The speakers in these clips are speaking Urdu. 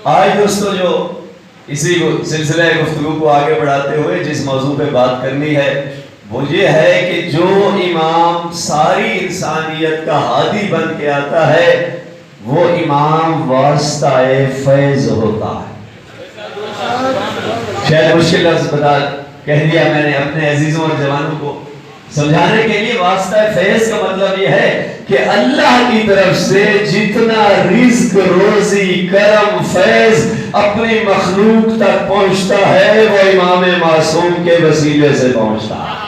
آج دوستو جو اسی سلسلہ گفتگو کو آگے بڑھاتے ہوئے جس موضوع پہ بات کرنی ہے وہ یہ ہے کہ جو امام ساری انسانیت کا ہادی بن کے آتا ہے وہ امام واسطہ فیض ہوتا ہے. شاید مشکل لفظ بتا کہہ دیا میں نے اپنے عزیزوں اور جوانوں کو سمجھانے کے لیے. واسطہ فیض کا مطلب یہ ہے کہ اللہ کی طرف سے جتنا رزق روزی کرم فیض اپنی مخلوق تک پہنچتا ہے وہ امام معصوم کے وسیلے سے پہنچتا ہے,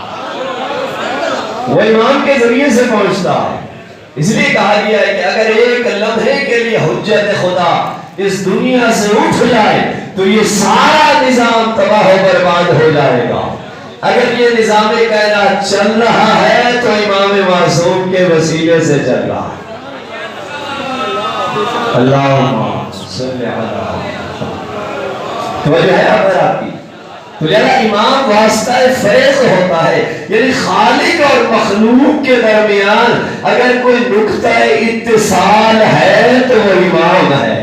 وہ امام کے ذریعے سے پہنچتا ہے. اس لیے کہا گیا ہے کہ اگر ایک لمحے کے لیے حجت خدا اس دنیا سے اٹھ جائے تو یہ سارا نظام تباہ و برباد ہو جائے گا. اگر یہ نظام کائنات چل رہا ہے تو امام معصوم کے وسیلے سے چل رہا ہے. اللہم صلی علی توجہ ہے آپ کی. تو لہذا امام واسطہ فیض ہوتا ہے, یعنی خالق اور مخلوق کے درمیان اگر کوئی نقطہ اتصال ہے تو وہ امام ہے.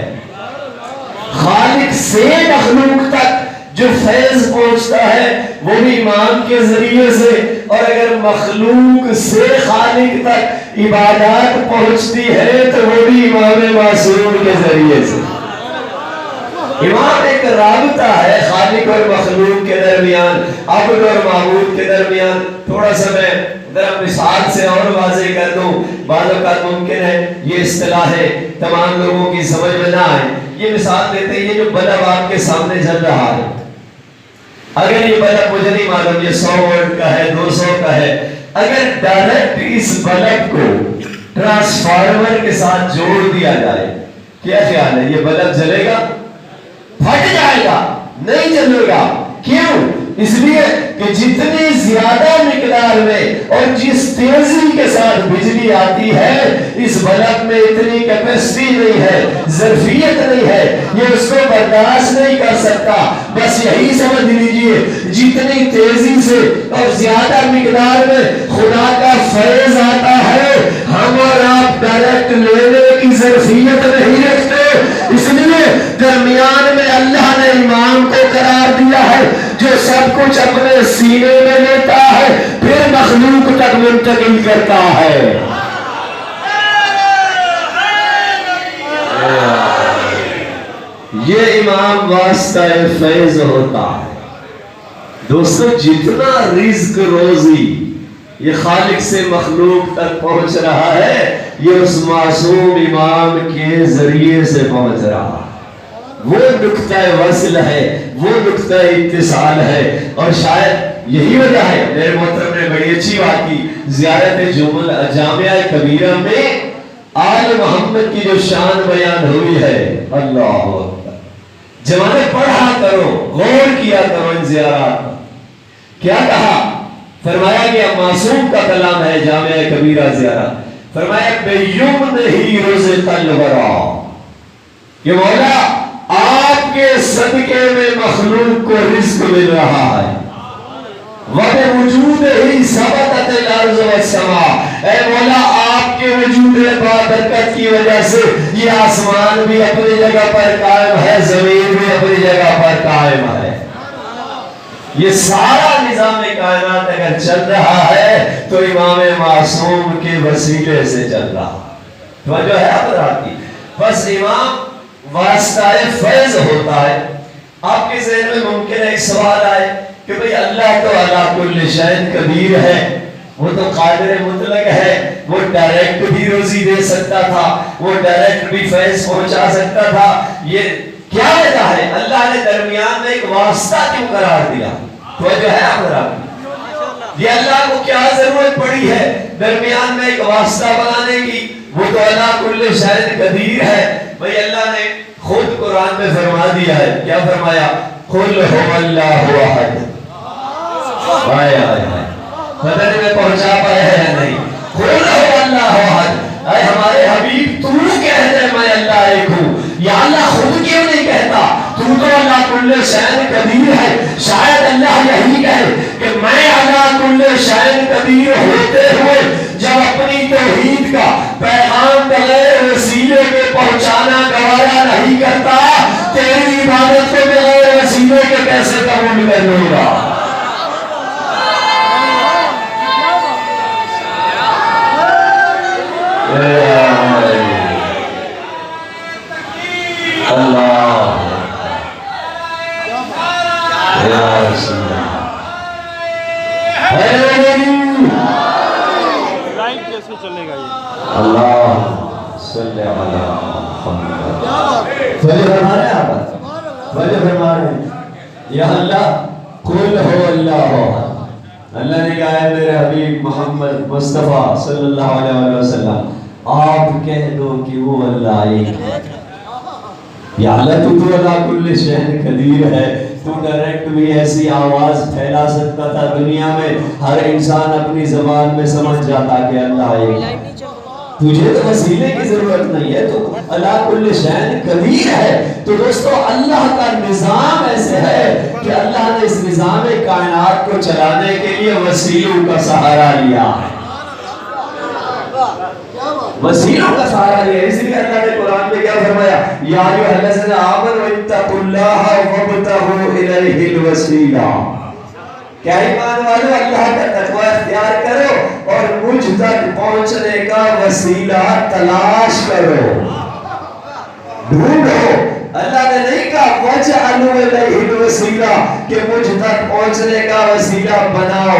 خالق سے مخلوق تک جو فیض پہنچتا ہے وہ بھی امام کے ذریعے سے, اور اگر مخلوق سے خالق تک عبادات پہنچتی ہے تو وہ بھی امام معصوم کے ذریعے سے. امام ایک رابطہ ہے خالق اور مخلوق کے درمیان, عبد اور معبود کے درمیان. تھوڑا سا میں ذرا مثال سے اور واضح کر دوں, بعض اوقات ممکن ہے یہ اصطلاحیں تمام لوگوں کی سمجھ میں نہ آئے. یہ مثال دیتے ہیں, یہ جو بلب آپ کے سامنے چل رہا ہے, اگر یہ بلب مجھے نہیں معلوم یہ 100 وولٹ کا ہے 200 کا ہے, اگر ڈائریکٹ اس بلب کو ٹرانسفارمر کے ساتھ جوڑ دیا جائے کیا خیال ہے یہ بلب جلے گا؟ پھٹ جائے گا, نہیں جلے گا. کیوں؟ اس لیے کہ جتنی زیادہ مقدار میں اور جس تیزی کے ساتھ بجلی آتی ہے اس بلب میں اتنی کیپیسٹی نہیں ہے, ظرفیت نہیں ہے, یہ اس کو برداشت نہیں کر سکتا. بس یہی سمجھ لیجئے جتنی تیزی سے اور زیادہ مقدار میں خدا کا فیض آتا ہے ہم اور آپ ڈائریکٹ لینے کی ظرفیت نہیں رکھتے. اس لیے درمیان میں اللہ نے امام کو قرار دیا ہے جو سب کچھ اپنے سینے میں لیتا ہے پھر مخلوق تک منتقل کرتا ہے. یہ امام واسطہ فیض ہوتا ہے. دوستو جتنا رزق روزی یہ خالق سے مخلوق تک پہنچ رہا ہے یہ اس معصوم امام کے ذریعے سے پہنچ رہا ہے. وہ نقطہ وصل ہے, وہ نقطہ اتصال ہے. اور شاید یہی وجہ ہے میرے محترم نے بڑی اچھی بات کی, زیارت جامعہ کبیرہ میں آل محمد کی جو شان بیان ہوئی ہے. اللہ اکبر, جوانے پڑھا کرو, غور کیا کرو ان زیارات. کیا کہا؟ فرمایا گیا معصوم کا کلام ہے جامعہ کبیرہ زیارت. فرمایا بیمن ہی رزق الورا, کہ مولا آپ کے صدقے میں مخلوق کو رزق مل رہا ہے. وَبِوُجُودِ ہی ثَبَتَتِ الْأَرْضُ وَالسَّمَاءُ, اے مولا آپ کے وجود برکت کی وجہ سے یہ آسمان بھی اپنی جگہ پر قائم ہے, زمین بھی اپنی جگہ پر قائم ہے. یہ سارا نظام کائنات اگر چل رہا ہے تو امام معصوم کے وسیلے سے چل رہا ہے. توجہ ہے حضرات کی. بس امام واسطہ فیض ہوتا ہے. آپ کے ذہن میں ممکن ایک سوال آئے کہ بھئی اللہ تو علی کل شیء قدیر ہے, وہ تو قادر مطلق ہے, وہ ڈائریکٹ بھی روزی دے سکتا تھا, وہ ڈائریکٹ بھی فیض پہنچا سکتا تھا, یہ کیا وجہ ہے اللہ نے درمیان میں ایک واسطہ کیوں قرار دیا؟ توجہ ہے حضرات, یہ اللہ کو کیا ضرورت پڑی ہے درمیان میں ایک واسطہ بنانے کی؟ وہ تو اللہ کل شیء قدیر ہے. بھئی اللہ نے خود قرآن میں فرما دیا ہے, کیا فرمایا؟ قل هو اللہ احد. آئے آئے آئے بدن میں پہنچا پائے ہیں یا نہیں؟ قل هو اللہ احد. اے ہمارے حبیب تو کہہ دے میں اللہ ایک ہوں. یا اللہ خود کیوں نہیں کہتا؟ تو اللہ کل شیء قدیر ہے. شاید اللہ یہی کہے کہ میں اللہ کل شیء قدیر ہوتے ہوئے جب اپنی توحید کا پیغام بغیر وسیلے کے پہنچانا گوارا نہیں کرتا, قبول کر لوں گا. اللہ یا رسول اللہ. اللہ صلی علی محمد. فجر فرما رہے ہیں آپ, فجر فرما رہے ہیں. یا اللہ قل ہو اللہ ہو. اللہ نے کہا ہے میرے حبیب محمد مصطفیٰ صلی اللہ علیہ وسلم آپ کہہ دو کہ وہ اللہ ایک ہے. یا اللہ تو علی کل شیء قدیر ہے. تو ڈائریکٹ بھی ایسی آواز پھیلا سکتا تھا دنیا میں, ہر انسان اپنی زبان میں سمجھ جاتا کہ اللہ ایک ہے. تجھے تو وسیلے کی ضرورت نہیں ہے, تو اللہ کل شیء قدیر ہے. تو دوستو اللہ کا نظام ایسے ہے کہ اللہ نے اس نظام کائنات کو چلانے کے لیے وسیلوں کا سہارا لیا ہے, وسیلوں کا سہارا لیا. اس لیے اللہ نے قرآن میں کیا فرمایا, یا ایھا الذین آمنوا اتقوا اللہ وابتغوا الیہ الوسیلہ. کیا ایمان والو اللہ کا تقوی اختیار کرو اور مجھ تک پہنچنے کا وسیلہ تلاش کرو, ڈھونڈو. اللہ نے نہیں کہا وَاجْعَلُوا إِلَيْهِ الْوَسِيلَةَ کہ مجھ تک پہنچنے کا وسیلہ بناؤ.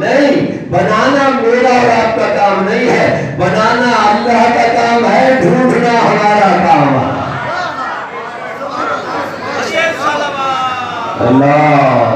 نہیں, بنانا میرا اور آپ کا کام نہیں ہے, بنانا اللہ کا کام ہے, ڈھونڈنا ہمارا کام ہے. اللہ